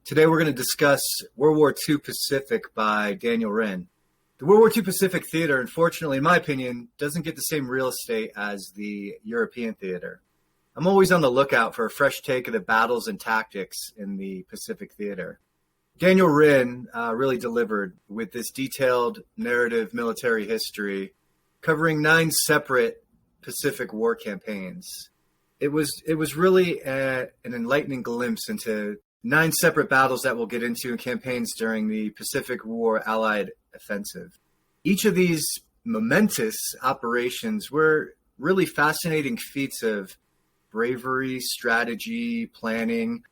Today we're going to discuss World War II Pacific by Daniel Wrinn. The World War II Pacific theater, unfortunately, in my opinion, doesn't get the same real estate as the European theater. I'm always on the lookout for a fresh take of the battles and tactics in the Pacific theater. Daniel Wrinn really delivered with this detailed narrative military history covering 9 separate Pacific War campaigns. It was really an enlightening glimpse into 9 separate battles that we'll get into in campaigns during the Pacific War Allied offensive. Each of these momentous operations were really fascinating feats of bravery, strategy, planning,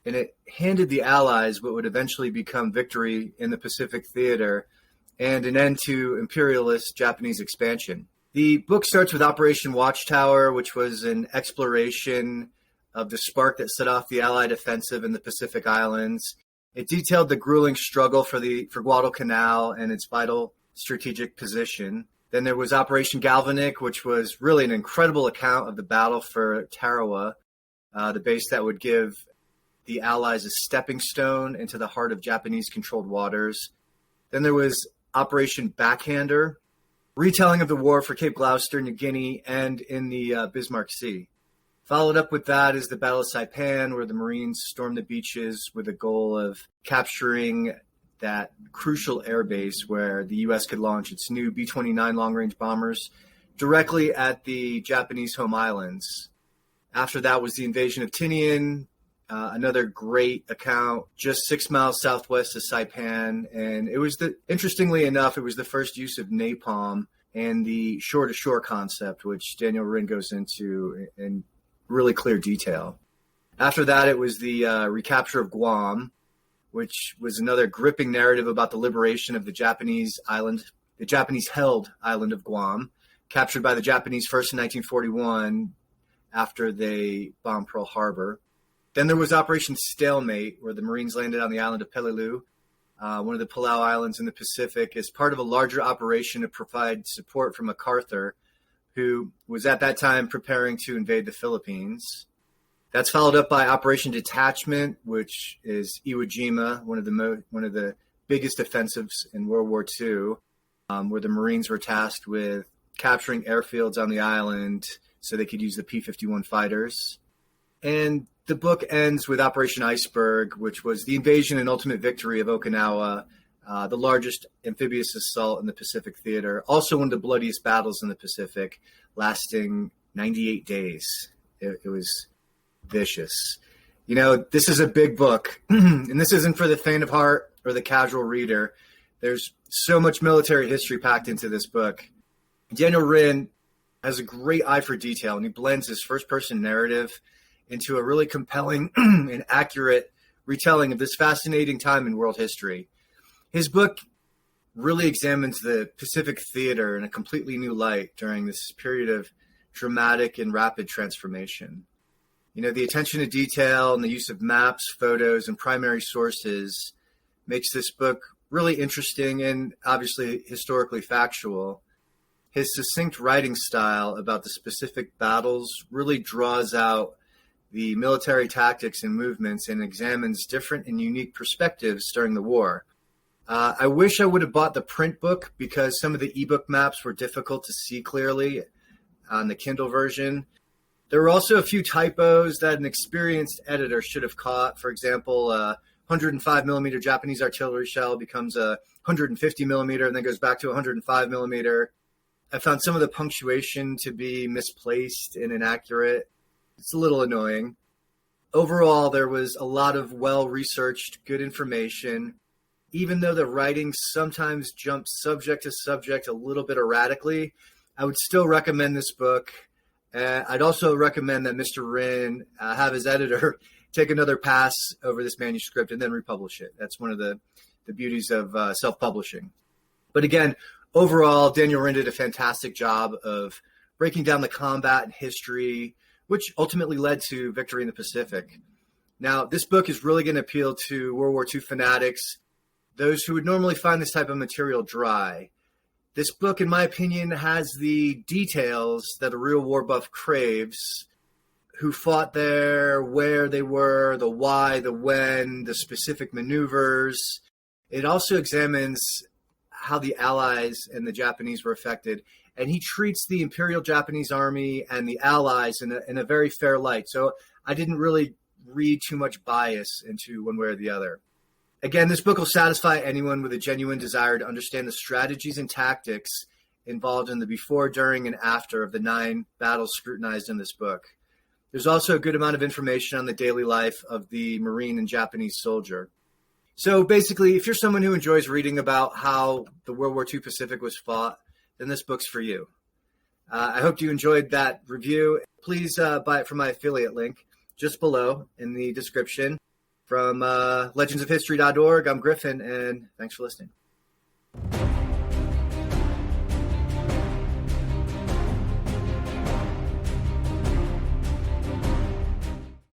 and it handed the Allies what would eventually become victory in the Pacific theater and an end to imperialist Japanese expansion. The book starts with Operation Watchtower, which was an exploration of the spark that set off the Allied offensive in the Pacific Islands. It detailed the grueling struggle for Guadalcanal and its vital strategic position. Then there was Operation Galvanic, which was really an incredible account of the battle for Tarawa, the base that would give the Allies a stepping stone into the heart of Japanese-controlled waters. Then there was Operation Backhander, retelling of the war for Cape Gloucester, New Guinea, and in the Bismarck Sea. Followed up with that is the Battle of Saipan, where the Marines stormed the beaches with the goal of capturing that crucial airbase where the U.S. could launch its new B-29 long-range bombers directly at the Japanese home islands. After that was the invasion of Tinian, another great account just 6 miles southwest of Saipan. And interestingly enough, it was the first use of napalm and the shore-to-shore concept, which Daniel Wrinn goes into in really clear detail. After that, it was the recapture of Guam, which was another gripping narrative about the liberation of the Japanese-held island of Guam, captured by the Japanese first in 1941 after they bombed Pearl Harbor. Then there was Operation Stalemate, where the Marines landed on the island of Peleliu, one of the Palau Islands in the Pacific, as part of a larger operation to provide support for MacArthur, who was at that time preparing to invade the Philippines. That's followed up by Operation Detachment, which is Iwo Jima, one of the biggest offensives in World War II, where the Marines were tasked with capturing airfields on the island so they could use the P-51 fighters. And the book ends with Operation Iceberg, which was the invasion and ultimate victory of Okinawa, the largest amphibious assault in the Pacific theater, also one of the bloodiest battles in the Pacific, lasting 98 days. It was vicious. You know, this is a big book, and this isn't for the faint of heart or the casual reader. There's so much military history packed into this book. Daniel Wrinn has a great eye for detail, and he blends his first-person narrative into a really compelling and accurate retelling of this fascinating time in world history. His book really examines the Pacific theater in a completely new light during this period of dramatic and rapid transformation. You know, the attention to detail and the use of maps, photos, and primary sources makes this book really interesting and obviously historically factual. His succinct writing style about the specific battles really draws out the military tactics and movements and examines different and unique perspectives during the war. I wish I would have bought the print book because some of the ebook maps were difficult to see clearly on the Kindle version. There were also a few typos that an experienced editor should have caught. For example, 105 millimeter Japanese artillery shell becomes a 150 millimeter and then goes back to 105 millimeter. I found some of the punctuation to be misplaced and inaccurate. It's a little annoying. Overall, there was a lot of well-researched, good information. Even though the writing sometimes jumps subject to subject a little bit erratically, I would still recommend this book. I'd also recommend that Mr. Wrinn have his editor take another pass over this manuscript and then republish it. That's one of the beauties of self-publishing. But again, overall, Daniel Wrinn did a fantastic job of breaking down the combat and history, which ultimately led to victory in the Pacific. Now, this book is really going to appeal to World War II fanatics, those who would normally find this type of material dry. This book, in my opinion, has the details that a real war buff craves. who fought there, where they were, the why, the when, the specific maneuvers. It also examines how the Allies and the Japanese were affected. And he treats the Imperial Japanese Army and the Allies in a very fair light. So I didn't really read too much bias into one way or the other. Again, this book will satisfy anyone with a genuine desire to understand the strategies and tactics involved in the before, during, and after of the 9 battles scrutinized in this book. There's also a good amount of information on the daily life of the Marine and Japanese soldier. So basically, if you're someone who enjoys reading about how the World War II Pacific was fought, then this book's for you. I hope you enjoyed that review. Please buy it from my affiliate link just below in the description. From legendsofhistory.org, I'm Griffin, and thanks for listening.